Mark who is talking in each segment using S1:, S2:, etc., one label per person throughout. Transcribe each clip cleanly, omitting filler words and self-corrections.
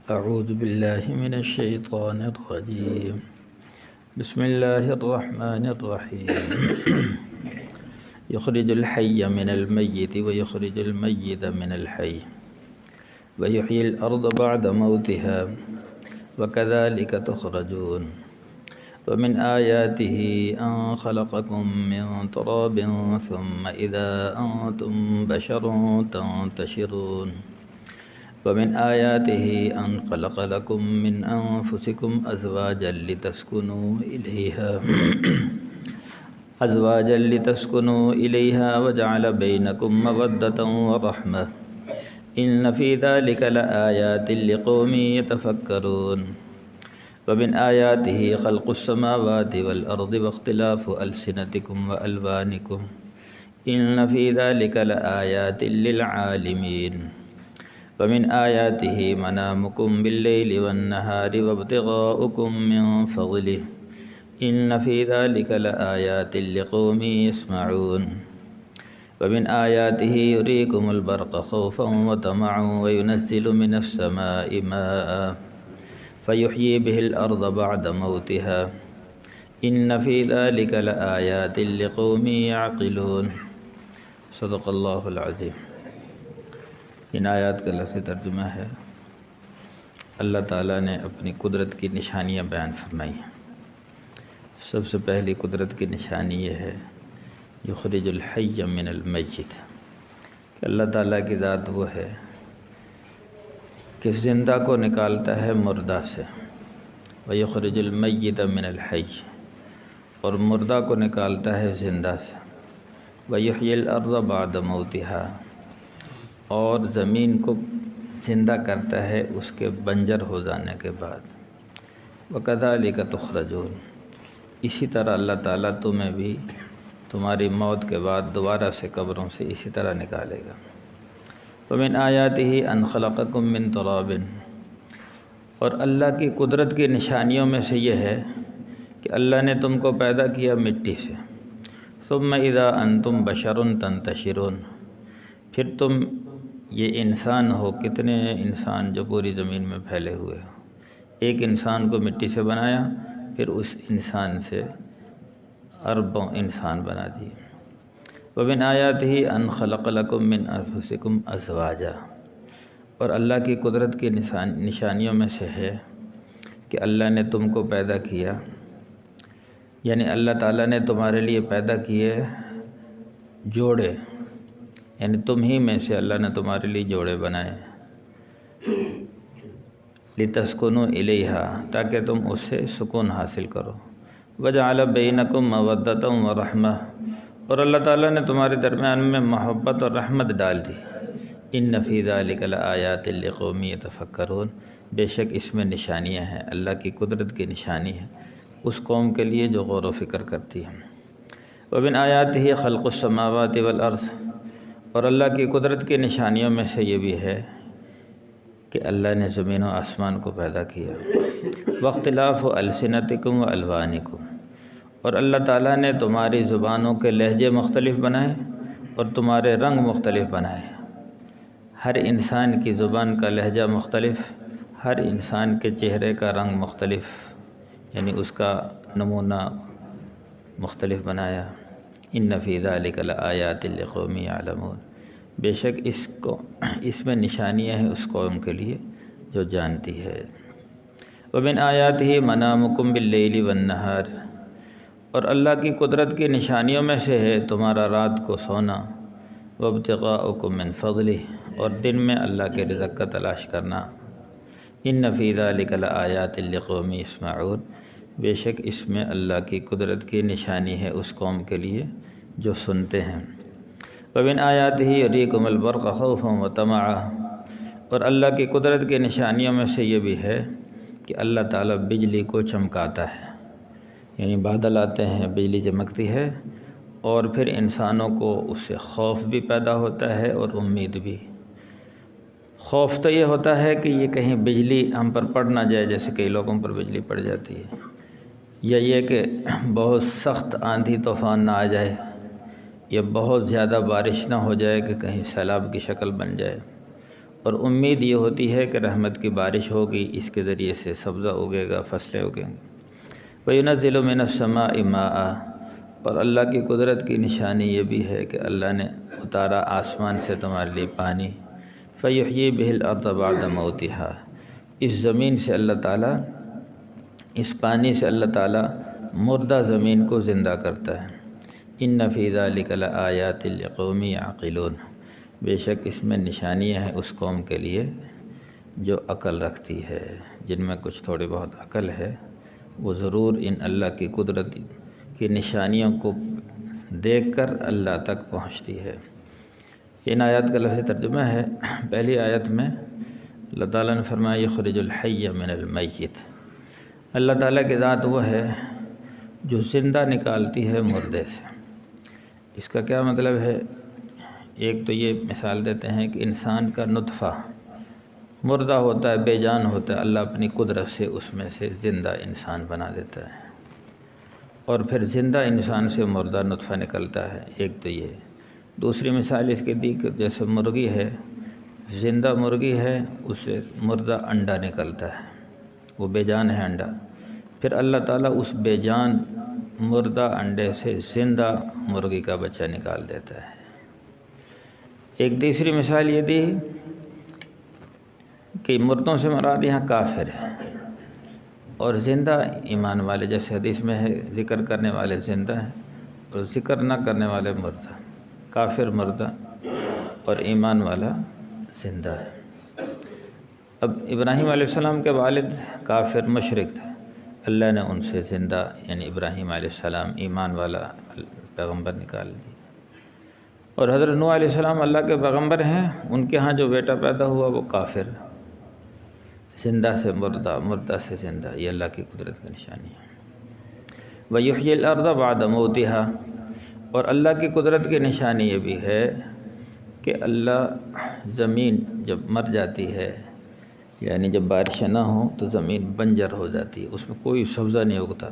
S1: أعوذ بالله من الشيطان الرجيم. بسم الله الرحمن الرحيم. يخرج الحي من الميت ويخرج الميت من الحي ويحيي الأرض بعد موتها وكذلك تخرجون. ومن آياته أن خلقكم من تراب ثم إذا أنتم بشر تنتشرون. ومن آياته أن خلق لكم من أنفسكم أزواجا لتسكنوا إليها وجعل بينكم مودة ورحمة إن في ذلك لآيات لقوم يتفكرون. ومن آياته خلق السماوات والأرض واختلاف ألسنتكم وألوانكم إن في ذلك لآيات للعالمين. ومن آياته منامكم بالليل والنهار وابتغاؤكم من فضله إن في ذلك لآيات لقوم يسمعون. ومن آياته يريكم البرق خوفا وطمعا وينزل من السماء ماء فيحيي به الأرض بعد موتها إن في ذلك لآيات لقوم يعقلون. صدق اللہ العظیم. ان آیات کا لفظی ترجمہ ہے: اللہ تعالیٰ نے اپنی قدرت کی نشانیاں بیان فرمائی ہیں. سب سے پہلی قدرت کی نشانی یہ ہے یخرج الحی من المیت، کہ اللہ تعالیٰ کی ذات وہ ہے کہ زندہ کو نکالتا ہے مردہ سے، ویخرج المیت من الحی، اور مردہ کو نکالتا ہے زندہ سے، ویحیی الارض بعد موتها، اور زمین کو زندہ کرتا ہے اس کے بنجر ہو جانے کے بعد. وَكَذَلِكَ تُخْرَجُونَ، اسی طرح اللہ تعالیٰ تمہیں بھی تمہاری موت کے بعد دوبارہ سے قبروں سے اسی طرح نکالے گا. وَمِنْ آيَاتِهِ أَنْ خَلَقَكُم مِّن تُرَابٍ، اور اللہ کی قدرت کی نشانیوں میں سے یہ ہے کہ اللہ نے تم کو پیدا کیا مٹی سے. ثُمَّ إِذَا أَنْتُمْ بَشَرٌ تَنْتَشِرُونَ، پھر تم یہ انسان ہو، کتنے انسان جو پوری زمین میں پھیلے ہوئے ہو. ایک انسان کو مٹی سے بنایا، پھر اس انسان سے اربوں انسان بنا دیے. وَمِنْ آيَاتِهِ أَنْ خَلَقَ لَكُم مِّنْ أَنفُسِكُمْ أَزْوَاجًا، اور اللہ کی قدرت کی نشانیوں میں سے ہے کہ اللہ نے تم کو پیدا کیا، یعنی اللہ تعالیٰ نے تمہارے لیے پیدا کیے جوڑے، یعنی تم ہی میں سے اللہ نے تمہارے لیے جوڑے بنائے. لِتَسْكُنُوا إِلَيْهَا، تاکہ تم اس سے سکون حاصل کرو. وَجَعَلَ بَيْنَكُمْ مَوَدَّةً وَرَحْمَةً، اور اللہ تعالیٰ نے تمہارے درمیان میں محبت اور رحمت ڈال دی. إِنَّ فِي ذَلِكَ لَآيَاتٍ لِقَوْمٍ يَتَفَكَّرُونَ، بے شک اس میں نشانیاں ہیں، اللہ کی قدرت کی نشانی ہے اس قوم کے لیے جو غور و فکر کرتی ہے. وَمِنْ آيَاتِهِ خَلْقُ السَّمَاوَاتِ وَالْأَرْضِ، اور اللہ کی قدرت کی نشانیوں میں سے یہ بھی ہے کہ اللہ نے زمین و آسمان کو پیدا کیا. وَاخْتِلَافُ أَلْسِنَتِكُمْ وَأَلْوَانِكُمْ، اور اللہ تعالیٰ نے تمہاری زبانوں کے لہجے مختلف بنائے اور تمہارے رنگ مختلف بنائے. ہر انسان کی زبان کا لہجہ مختلف، ہر انسان کے چہرے کا رنگ مختلف، یعنی اس کا نمونہ مختلف بنایا. إِنَّ فِي ذَلِكَ لَآيَاتٍ لِقَوْمٍ يَعْلَمُونَ، بے شک اس میں نشانیاں ہیں اس قوم کے لیے جو جانتی ہے. وَمِنْ آيَاتِهِ مَنَامُكُمْ بِاللَّيْلِ وَالنَّهَارِ، اور اللہ کی قدرت کی نشانیوں میں سے ہے تمہارا رات کو سونا. وَابْتِغَاؤُكُم مِّن فَضْلِهِ، اور دن میں اللہ کے رزق کا تلاش کرنا. إِنَّ فِي ذَلِكَ لَآيَاتٍ لِقَوْمٍ يَسْمَعُونَ، بے شک اس میں اللہ کی قدرت کی نشانی ہے اس قوم کے لیے جو سنتے ہیں. وَمِنْ آيَاتِهِ يُرِيكُمُ الْبَرْقَ خَوْفًا وَطَمَعًا، اور اللہ کی قدرت کی نشانیوں میں سے یہ بھی ہے کہ اللہ تعالیٰ بجلی کو چمکاتا ہے، یعنی بادل آتے ہیں، بجلی چمکتی ہے، اور پھر انسانوں کو اس سے خوف بھی پیدا ہوتا ہے اور امید بھی. خوف تو یہ ہوتا ہے کہ یہ کہیں بجلی ہم پر پڑ نہ جائے، جیسے کئی لوگوں پر بجلی پڑ جاتی ہے، یا یہ کہ بہت سخت آندھی طوفان نہ آ جائے، یا بہت زیادہ بارش نہ ہو جائے کہ کہیں سیلاب کی شکل بن جائے. اور امید یہ ہوتی ہے کہ رحمت کی بارش ہوگی، اس کے ذریعے سے سبزہ اگے گا، فصلیں اگیں گی۔ وَيُنَزِّلُ مِنَ السَّمَاءِ مَاءً، اور اللہ کی قدرت کی نشانی یہ بھی ہے کہ اللہ نے اتارا آسمان سے تمہارے لیے پانی، فَيُحْيِي بِهِ الْأَرْضَ بَعْدَ مَوْتِهَا، اس زمین سے اللہ تعالیٰ، اس پانی سے اللہ تعالیٰ مردہ زمین کو زندہ کرتا ہے۔ إِنَّ فِي ذَلِكَ لَآيَاتٍ لِقَوْمٍ يَعْقِلُونَ، بے شک اس میں نشانیاں ہیں اس قوم کے لیے جو عقل رکھتی ہے، جن میں کچھ تھوڑی بہت عقل ہے، وہ ضرور ان اللہ کی قدرت کی نشانیوں کو دیکھ کر اللہ تک پہنچتی ہے۔ ان آیات کا لفظی ترجمہ ہے۔ پہلی آیت میں اللہ تعالیٰ نے فرمایا یخرج الحی من المیت، اللہ تعالیٰ کی ذات وہ ہے جو زندہ نکالتی ہے مردے سے۔ اس کا کیا مطلب ہے؟ ایک تو یہ مثال دیتے ہیں کہ انسان کا نطفہ مردہ ہوتا ہے، بے جان ہوتا ہے، اللہ اپنی قدرت سے اس میں سے زندہ انسان بنا دیتا ہے، اور پھر زندہ انسان سے مردہ نطفہ نکلتا ہے۔ ایک تو یہ۔ دوسری مثال اس کی دی کہ جیسے مرغی ہے، زندہ مرغی ہے، اس سے مردہ انڈا نکلتا ہے، وہ بے جان ہے انڈا، پھر اللہ تعالیٰ اس بے جان مردہ انڈے سے زندہ مرغی کا بچہ نکال دیتا ہے۔ ایک تیسری مثال یہ دی کہ مردوں سے مراد یہاں کافر ہے، اور زندہ ایمان والے، جیسے حدیث میں ہے ذکر کرنے والے زندہ ہیں اور ذکر نہ کرنے والے مردہ، کافر مردہ اور ایمان والا زندہ ہے۔ اب ابراہیم علیہ السلام کے والد کافر مشرک تھے، اللہ نے ان سے زندہ یعنی ابراہیم علیہ السلام ایمان والا پیغمبر نکال دی، اور حضرت نوح علیہ السلام اللہ کے پیغمبر ہیں، ان کے ہاں جو بیٹا پیدا ہوا وہ کافر، زندہ سے مردہ، مردہ سے زندہ، یہ اللہ کی قدرت کی نشانی ہے۔ وَيُحْيِي الْأَرْضَ بَعْدَ مَوْتِهَا، اور اللہ کی قدرت کی نشانی یہ بھی ہے کہ اللہ زمین جب مر جاتی ہے، یعنی جب بارشیں نہ ہوں تو زمین بنجر ہو جاتی ہے، اس میں کوئی سبزہ نہیں اگتا،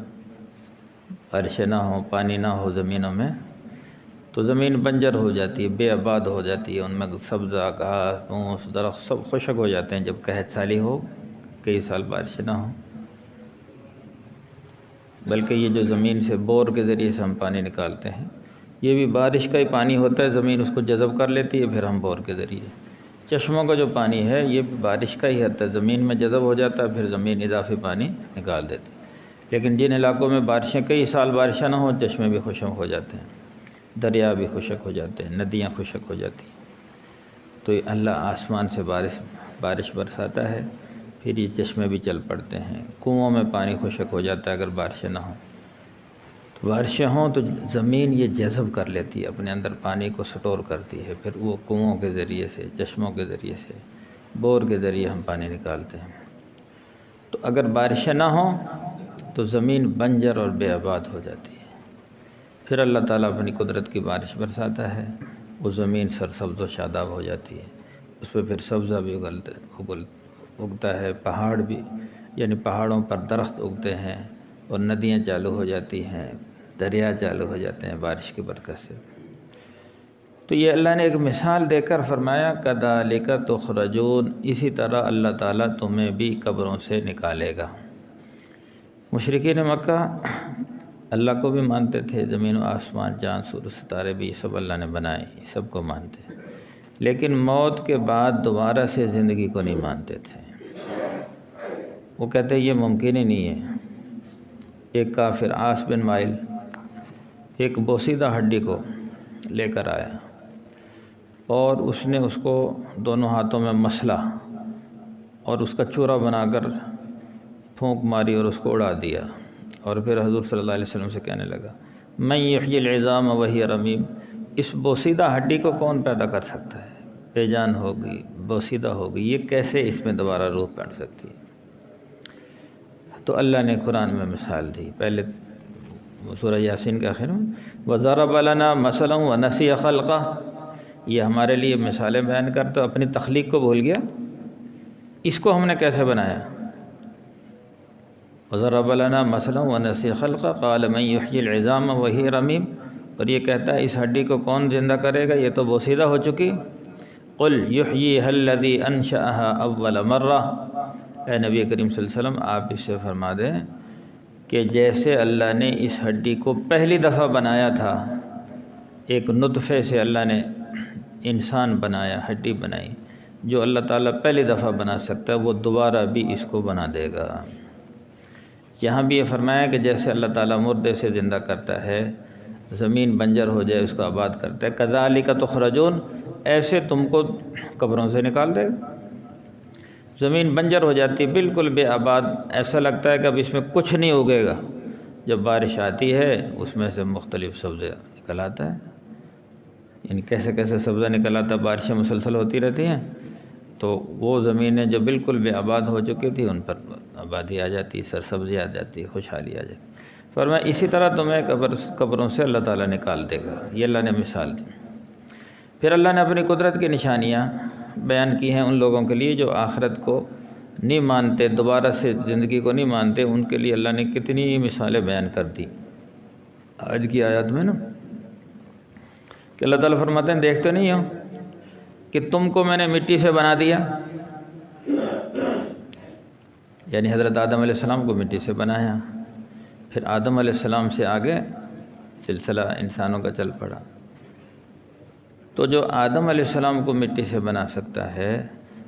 S1: بارشیں نہ ہوں، پانی نہ ہو زمینوں میں تو زمین بنجر ہو جاتی ہے، بے آباد ہو جاتی ہے، ان میں سبزہ، گھاس پھوس، درخت سب خشک ہو جاتے ہیں جب قحط سالی ہو، کئی سال بارشیں نہ ہوں۔ بلکہ یہ جو زمین سے بور کے ذریعے سے ہم پانی نکالتے ہیں، یہ بھی بارش کا ہی پانی ہوتا ہے، زمین اس کو جذب کر لیتی ہے، پھر ہم بور کے ذریعے۔ چشموں کا جو پانی ہے یہ بھی بارش کا ہی ہوتا ہے، زمین میں جذب ہو جاتا ہے، پھر زمین اضافی پانی نکال دیتی ہے۔ لیکن جن علاقوں میں بارشیں کئی سال بارشیں نہ ہوں، چشمے بھی خشک ہو جاتے ہیں، دریا بھی خشک ہو جاتے ہیں، ندیاں خشک ہو جاتی ہیں۔ تو یہ اللہ آسمان سے بارش برساتا ہے، پھر یہ چشمے بھی چل پڑتے ہیں، کنوؤں میں پانی خشک ہو جاتا ہے اگر بارشیں نہ ہوں۔ تو بارشیں ہوں تو زمین یہ جذب کر لیتی ہے، اپنے اندر پانی کو سٹور کرتی ہے، پھر وہ کنوؤں کے ذریعے سے، چشموں کے ذریعے سے، بور کے ذریعے ہم پانی نکالتے ہیں۔ تو اگر بارشیں نہ ہوں تو زمین بنجر اور بے آباد ہو جاتی ہے، پھر اللہ تعالیٰ اپنی قدرت کی بارش برساتا ہے، وہ زمین سرسبز و شاداب ہو جاتی ہے، اس پہ پھر سبزہ بھی اگتا ہے، پہاڑ بھی، یعنی پہاڑوں پر درخت اگتے ہیں، اور ندیاں چالو ہو جاتی ہیں، دریا چالو ہو جاتے ہیں بارش کی برکت سے۔ تو یہ اللہ نے ایک مثال دے کر فرمایا کَذَلِکَ تُخْرَجُونَ، اسی طرح اللہ تعالیٰ تمہیں بھی قبروں سے نکالے گا۔ مشرکین مکہ اللہ کو بھی مانتے تھے، زمین و آسمان، چاند سورج ستارے بھی سب اللہ نے بنائے، سب کو مانتے، لیکن موت کے بعد دوبارہ سے زندگی کو نہیں مانتے تھے۔ وہ کہتے یہ ممکن ہی نہیں ہے۔ ایک کافر عاص بن وائل ایک بوسیدہ ہڈی کو لے کر آیا، اور اس نے اس کو دونوں ہاتھوں میں مسلا اور اس کا چورا بنا کر پھونک ماری اور اس کو اڑا دیا، اور پھر حضور صلی اللہ علیہ وسلم سے کہنے لگا من یحیی العظام وہی رمیم، اس بوسیدہ ہڈی کو کون پیدا کر سکتا ہے؟ بے جان ہوگی، بوسیدہ ہوگی، یہ کیسے اس میں دوبارہ روح پڑ سکتی ہے؟ تو اللہ نے قرآن میں مثال دی، پہلے سورہ یاسین کے آخر میں وَضَرَبَ لَنَا مَثَلًا وَنَسِیَ خَلْقَهُ، یہ ہمارے لیے مثالیں بیان کرتا، اپنی تخلیق کو بھول گیا، اس کو ہم نے کیسے بنایا؟ وَضَرَبَ لَنَا مَثَلًا وَنَسِیَ خَلْقَهُ قَالَ مَن یحیی العظام وَهِیَ رَمِیم، اور یہ کہتا ہے اس ہڈی کو کون زندہ کرے گا، یہ تو بوسیدہ ہو چکی، قل یحییھا الذی انشأھا اول مرہ، اے نبی کریم صلی اللہ علیہ وسلم آپ اس سے فرما دیں کہ جیسے اللہ نے اس ہڈی کو پہلی دفعہ بنایا تھا، ایک نطفے سے اللہ نے انسان بنایا، ہڈی بنائی، جو اللہ تعالیٰ پہلی دفعہ بنا سکتا ہے وہ دوبارہ بھی اس کو بنا دے گا۔ یہاں بھی یہ فرمایا کہ جیسے اللہ تعالیٰ مردے سے زندہ کرتا ہے، زمین بنجر ہو جائے اس کو آباد کرتا ہے، کذالک تخرجون، ایسے تم کو قبروں سے نکال دے گا۔ زمین بنجر ہو جاتی ہے، بالکل بے آباد، ایسا لگتا ہے کہ اب اس میں کچھ نہیں اگے گا، جب بارش آتی ہے اس میں سے مختلف سبزے نکل آتا ہے، یعنی کیسے کیسے سبزہ نکل آتا ہے، بارشیں مسلسل ہوتی رہتی ہیں تو وہ زمینیں جو بالکل بے آباد ہو چکی تھی ان پر آبادی آ جاتی، سرسبزی آ جاتی، خوشحالی آ جاتی۔ فرمایا اسی طرح تمہیں قبروں سے اللہ تعالیٰ نکال دے گا، یہ اللہ نے مثال دی۔ پھر اللہ نے اپنی قدرت کی نشانیاں بیان کی ہیں ان لوگوں کے لیے جو آخرت کو نہیں مانتے، دوبارہ سے زندگی کو نہیں مانتے، ان کے لیے اللہ نے کتنی مثالیں بیان کر دی آج کی آیات میں نا، کہ اللہ تعالیٰ فرماتے ہیں دیکھتے نہیں ہو کہ تم کو میں نے مٹی سے بنا دیا، یعنی حضرت آدم علیہ السلام کو مٹی سے بنایا، پھر آدم علیہ السلام سے آگے سلسلہ انسانوں کا چل پڑا۔ تو جو آدم علیہ السلام کو مٹی سے بنا سکتا ہے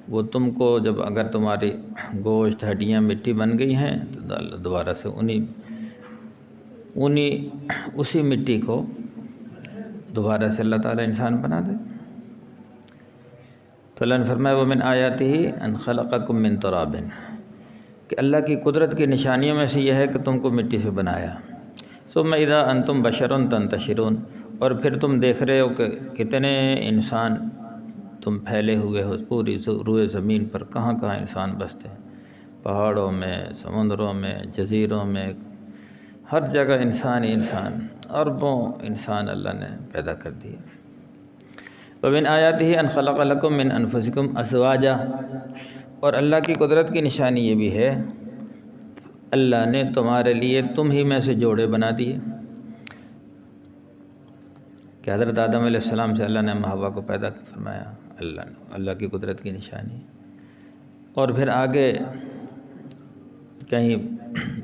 S1: وہ تم کو، جب اگر تمہاری گوشت ہڈیاں مٹی بن گئی ہیں تو دوبارہ سے اسی مٹی کو دوبارہ سے اللہ تعالیٰ انسان بنا دے۔ تو اللہ نے فرمایا وَمِنْ آیَاتِهِ أَنْ خَلَقَكُم مِّن تُرَابٍ، کہ اللہ کی قدرت کی نشانیوں میں سے یہ ہے کہ تم کو مٹی سے بنایا۔ ثُمَّ إِذَا أَنْتُمْ بَشَرٌ تَنْتَشِرُونَ، اور پھر تم دیکھ رہے ہو کہ کتنے انسان تم پھیلے ہوئے ہو پوری روئے زمین پر، کہاں کہاں انسان بستے ہیں، پہاڑوں میں، سمندروں میں، جزیروں میں، ہر جگہ انسان ہی انسان، اربوں انسان اللہ نے پیدا کر دیے۔ وَمِنْ آیَاتِهِ أَنْ خَلَقَ لَكُم مِّنْ أَنفُسِكُمْ أَزْوَاجًا، اور اللہ کی قدرت کی نشانی یہ بھی ہے اللہ نے تمہارے لیے تم ہی میں سے جوڑے بنا دیے، کہ حضرت آدم علیہ السلام سے اللہ نے حوا کو پیدا فرمایا، اللہ کی قدرت کی نشانی۔ اور پھر آگے کہیں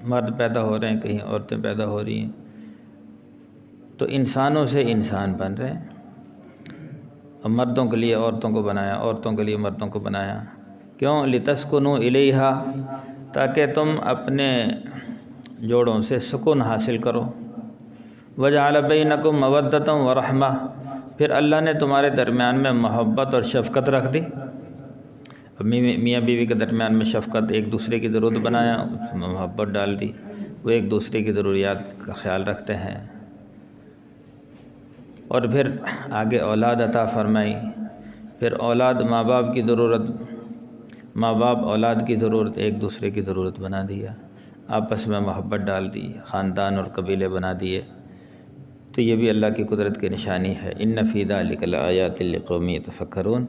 S1: مرد پیدا ہو رہے ہیں، کہیں عورتیں پیدا ہو رہی ہیں، تو انسانوں سے انسان بن رہے ہیں۔ اور مردوں کے لیے عورتوں کو بنایا، عورتوں کے لیے مردوں کو بنایا، کیوں؟ لِتَسْكُنُوا إِلَيْهَا، تاکہ تم اپنے جوڑوں سے سکون حاصل کرو۔ وَجَعَلَ بَيْنَكُم مَّوَدَّةً وَرَحْمَةً، پھر اللہ نے تمہارے درمیان میں محبت اور شفقت رکھ دی۔ اب میاں بیوی کے درمیان میں شفقت، ایک دوسرے کی ضرورت بنایا، اس میں محبت ڈال دی، وہ ایک دوسرے کی ضروریات کا خیال رکھتے ہیں۔ اور پھر آگے اولاد عطا فرمائی، پھر اولاد ماں باپ کی ضرورت، ماں باپ اولاد کی ضرورت ایک دوسرے کی ضرورت بنا دیا، آپس میں محبت ڈال دی، خاندان اور قبیلے بنا دیے۔ تو یہ بھی اللہ کی قدرت کی نشانی ہے۔ إِنَّ فِي ذَلِكَ لَآيَاتٍ لِقَوْمٍ يَتَفَكَّرُونَ،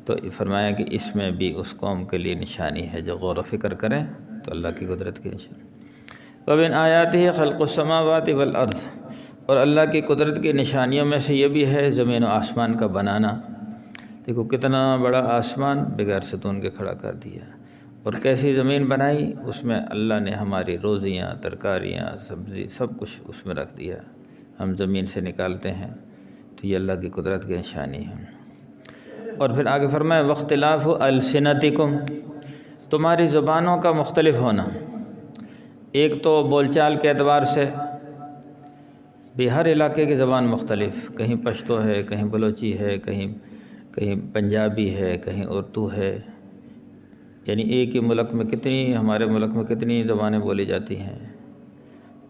S1: تو فرمایا کہ اس میں بھی اس قوم کے لیے نشانی ہے جو غور و فکر کریں، تو اللہ کی قدرت کی نشانی۔ وَمِنْ آيَاتِهِ خَلْقُ السَّمَاوَاتِ وَالْأَرْضِ، اور اللہ کی قدرت کی نشانیوں میں سے یہ بھی ہے زمین و آسمان کا بنانا۔ دیکھو کتنا بڑا آسمان بغیر ستون کے کھڑا کر دیا، اور کیسی زمین بنائی، اس میں اللہ نے ہماری روزیاں، ترکاریاں، سبزی سب کچھ اس میں رکھ دیا، ہم زمین سے نکالتے ہیں، تو یہ اللہ کی قدرت کی نشانی ہے۔ اور پھر آگے فرمایا وَاخْتِلَافُ أَلْسِنَتِكُمْ، تمہاری زبانوں کا مختلف ہونا، ایک تو بول چال کے اعتبار سے بھی ہر علاقے کی زبان مختلف، کہیں پشتو ہے، کہیں بلوچی ہے، کہیں پنجابی ہے، کہیں اردو ہے، یعنی ایک ہی ملک میں کتنی، ہمارے ملک میں کتنی زبانیں بولی جاتی ہیں،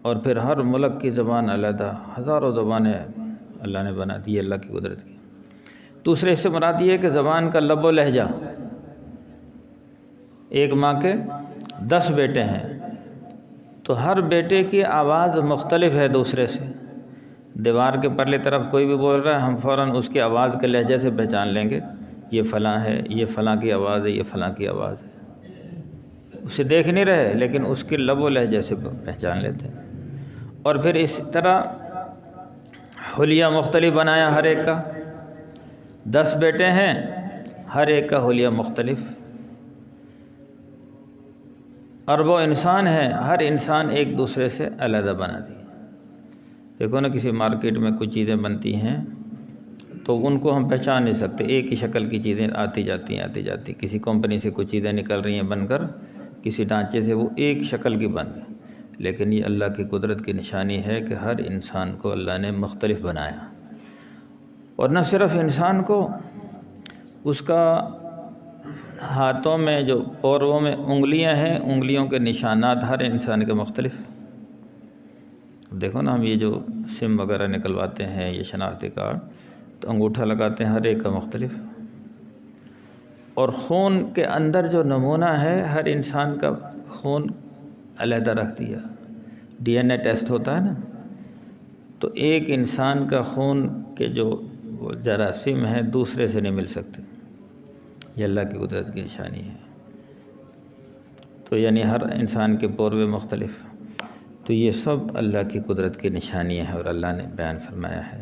S1: اور پھر ہر ملک کی زبان علیحدہ، ہزاروں زبانیں اللہ نے بنا دی، اللہ کی قدرت کی۔ دوسرے اس سے مراد یہ ہے کہ زبان کا لب و لہجہ، ایک ماں کے 10 بیٹے ہیں تو ہر بیٹے کی آواز مختلف ہے دوسرے سے، دیوار کے پرلے طرف کوئی بھی بول رہا ہے، ہم فوراً اس کی آواز کے لہجے سے پہچان لیں گے یہ فلاں ہے، یہ فلاں کی آواز ہے، یہ فلاں کی آواز ہے، اسے دیکھ نہیں رہے لیکن اس کے لب و لہجے سے پہچان لیتے ہیں۔ اور پھر اس طرح حلیہ مختلف بنایا ہر ایک کا، 10 بیٹے ہیں ہر ایک کا حلیہ مختلف، اربوں انسان ہیں، ہر انسان ایک دوسرے سے علیحدہ بنا دی۔ دیکھو نا، کسی مارکیٹ میں کچھ چیزیں بنتی ہیں تو ان کو ہم پہچان نہیں سکتے، ایک ہی شکل کی چیزیں آتی جاتی، کسی کمپنی سے کچھ چیزیں نکل رہی ہیں بن کر، کسی ڈھانچے سے وہ ایک شکل کی بن گئی، لیکن یہ اللہ کی قدرت کی نشانی ہے کہ ہر انسان کو اللہ نے مختلف بنایا، اور نہ صرف انسان کو، اس کا ہاتھوں میں جو پوروں میں انگلیاں ہیں، انگلیوں کے نشانات ہر انسان کے مختلف۔ دیکھو نا، ہم یہ جو سم وغیرہ نکلواتے ہیں، یہ شناختی کارڈ، تو انگوٹھا لگاتے ہیں، ہر ایک کا مختلف۔ اور خون کے اندر جو نمونہ ہے، ہر انسان کا خون علیحدہ رکھ دیا۔ ڈی این اے ٹیسٹ ہوتا ہے نا، تو ایک انسان کا خون کے جو جراثیم ہیں دوسرے سے نہیں مل سکتے، یہ اللہ کی قدرت کی نشانی ہے۔ تو یعنی ہر انسان کے پورے مختلف، تو یہ سب اللہ کی قدرت کی نشانیاں ہیں، اور اللہ نے بیان فرمایا ہے۔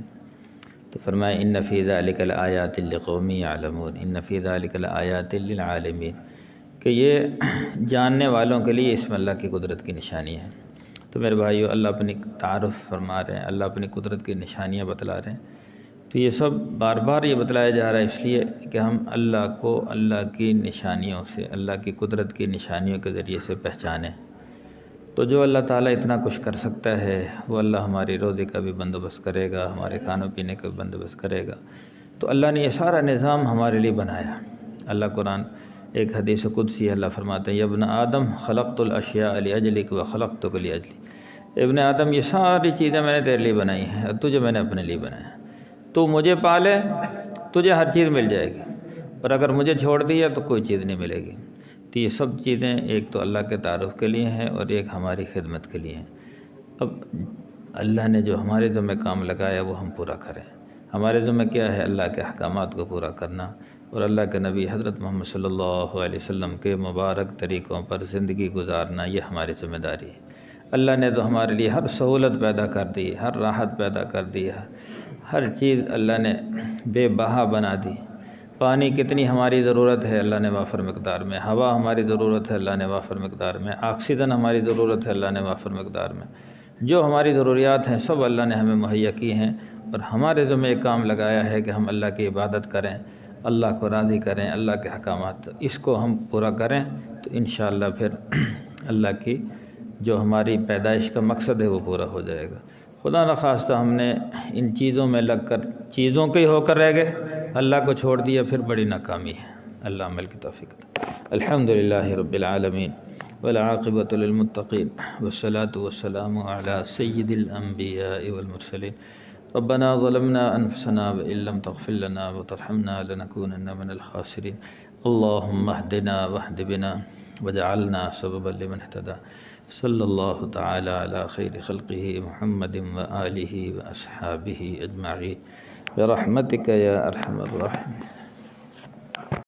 S1: تو فرمایا ان فی ذلک لآیات لقوم یعلمون، ان فی ذلک لآیات للعالمین، کہ یہ جاننے والوں کے لیے اس میں اللہ کی قدرت کی نشانی ہے۔ تو میرے بھائیو، اللہ اپنی تعارف فرما رہے ہیں، اللہ اپنی قدرت کی نشانیاں بتلا رہے ہیں۔ تو یہ سب بار بار یہ بتلایا جا رہا ہے اس لیے کہ ہم اللہ کو اللہ کی نشانیوں سے، اللہ کی قدرت کی نشانیوں کے ذریعے سے پہچانیں۔ تو جو اللہ تعالیٰ اتنا کچھ کر سکتا ہے، وہ اللہ ہماری روزی کا بھی بندوبست کرے گا، ہمارے کھانے پینے کا بھی بندوبست کرے گا۔ تو اللہ نے یہ سارا نظام ہمارے لیے بنایا۔ اللہ قرآن ایک حدیث قدسی اللہ فرماتے ہیں، یا ابن آدم خلقت الاشیاء لاجلک وخلقتک لاجلی، ابن آدم یہ ساری چیزیں میں نے تیرے لیے بنائی ہیں اور تجھے میں نے اپنے لیے بنایا۔ تو مجھے پالے، تجھے ہر چیز مل جائے گی، اور اگر مجھے چھوڑ دیا تو کوئی چیز نہیں ملے گی۔ تو یہ سب چیزیں ایک تو اللہ کے تعارف کے لیے ہیں اور ایک ہماری خدمت کے لیے ہیں۔ اب اللہ نے جو ہمارے ذمہ کام لگایا وہ ہم پورا کریں۔ ہمارے ذمہ کیا ہے؟ اللہ کے احکامات کو پورا کرنا، اور اللہ کے نبی حضرت محمد صلی اللہ علیہ وسلم کے مبارک طریقوں پر زندگی گزارنا، یہ ہماری ذمہ داری ہے۔ اللہ نے تو ہمارے لیے ہر سہولت پیدا کر دی، ہر راحت پیدا کر دی، ہر چیز اللہ نے بے بہا بنا دی۔ پانی کتنی ہماری ضرورت ہے، اللہ نے وافر مقدار میں۔ ہوا ہماری ضرورت ہے، اللہ نے وافر مقدار میں۔ آکسیجن ہماری ضرورت ہے، اللہ نے وافر مقدار میں۔ جو ہماری ضروریات ہیں سب اللہ نے ہمیں مہیا کی ہیں، اور ہمارے ذمہ ایک کام لگایا ہے کہ ہم اللہ کی عبادت کریں، اللہ کو راضی کریں، اللہ کے احکامات، اس کو ہم پورا کریں تو انشاءاللہ پھر اللہ کی جو ہماری پیدائش کا مقصد ہے وہ پورا ہو جائے گا۔ خدا نخواستہ ہم نے ان چیزوں میں لگ کر چیزوں کے ہی ہو کر رہ گئے، اللہ کو چھوڑ دیا، پھر بڑی ناکامی ہے۔ اللہ عمل کی توفیق دے۔ الحمدللہ رب العالمین والعاقبۃ للمتقین والصلاة والسلام علی سید الانبیاء والمرسلین۔ ربنا ظلمنا انفسنا وان لم تغفر لنا وترحمنا لنكونن من الخاسرین۔ اللهم اهدنا واهد بنا وجعلنا سببا لمن اهتدى۔ صلی اللہ تعالی علی خیر خلقہ محمد وآلہ واصحابہ اجمعین برحمتک یا ارحم الراحمین۔